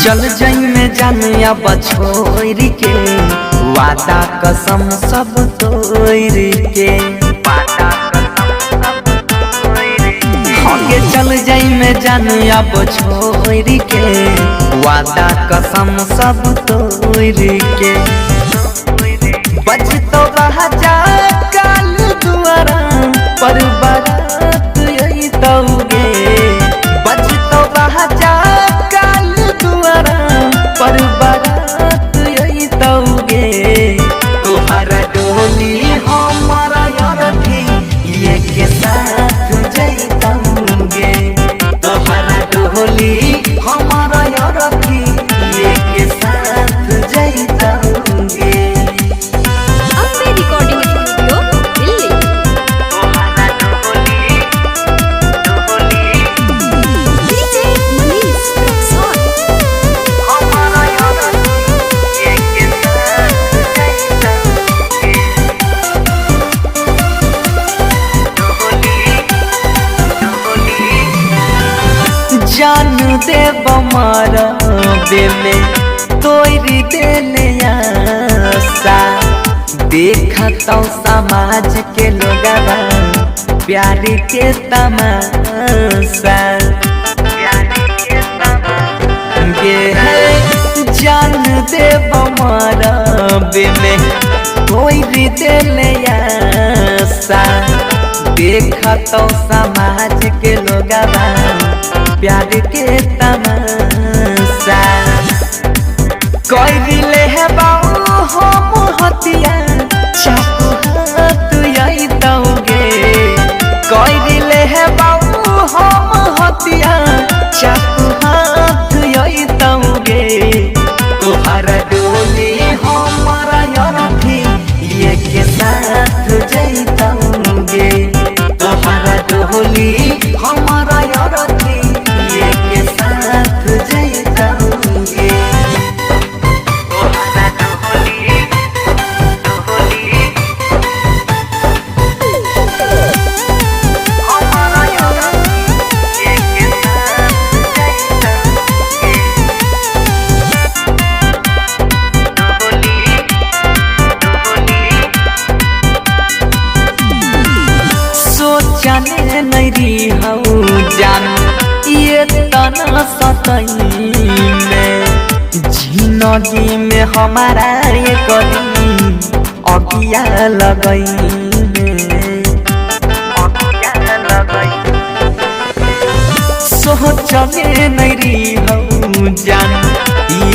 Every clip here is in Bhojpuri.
चल जाई में जानिया बछोर के वादा कसम सब तोड़ के आगे चल जाई में जानिया बछोर के वादा कसम सब तोड़ के बज तो जा काल दुआरा पर बारात यही तौगे बज तो जा काल दुआरा पर बारात यही तौगे तोहरा डोली हमारा यारथी ये के साथ जैतौगे तोहरा डोली हमारा यारथी ये के साथ जैतौगे। जान दे बमारा बेले तोरी देने आशा देखा तो समाज के लोगवा प्यार के तमाशा जान दे बमारा बेले तोरी देने आशा देखा तो समाज के लोगवा प्यार के तमाशा कोई दिले है बाऊ हम हतिया चाकू हाथ यही तौगे कोई दिले है बाऊ हम हतिया चाकू हाथ यही तौगे तोहरा डोली हमारा यारथी ये के साथ जैतौगे तोहरा डोली हमारा यारथी ये के साथ जैतौगे। जाने नहीं हूँ जान ये तना सतई में जिंदगी में हमारा ये करी अगिया लगई सोचने नहीं हूँ जान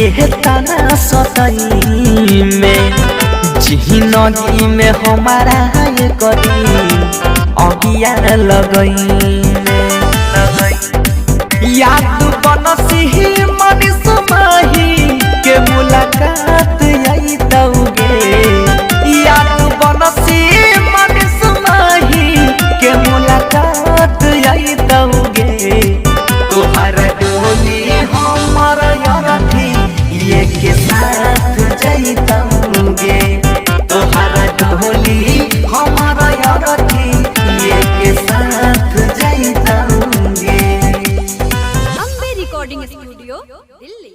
ये तना सतई में जिंदगी में हमारा ये करी अगिया लगई याद बनसी मनीष माही के मुलाकात यही तौगे याद बनसी मनीष माही के मुलाकात यही तौगे तोहरा डोली हमारा यारथी ये के साथ जैतौगे तोहरा डोली हमारा यारथी ये के साथ जैतौगे। Ambe recording studio Delhi.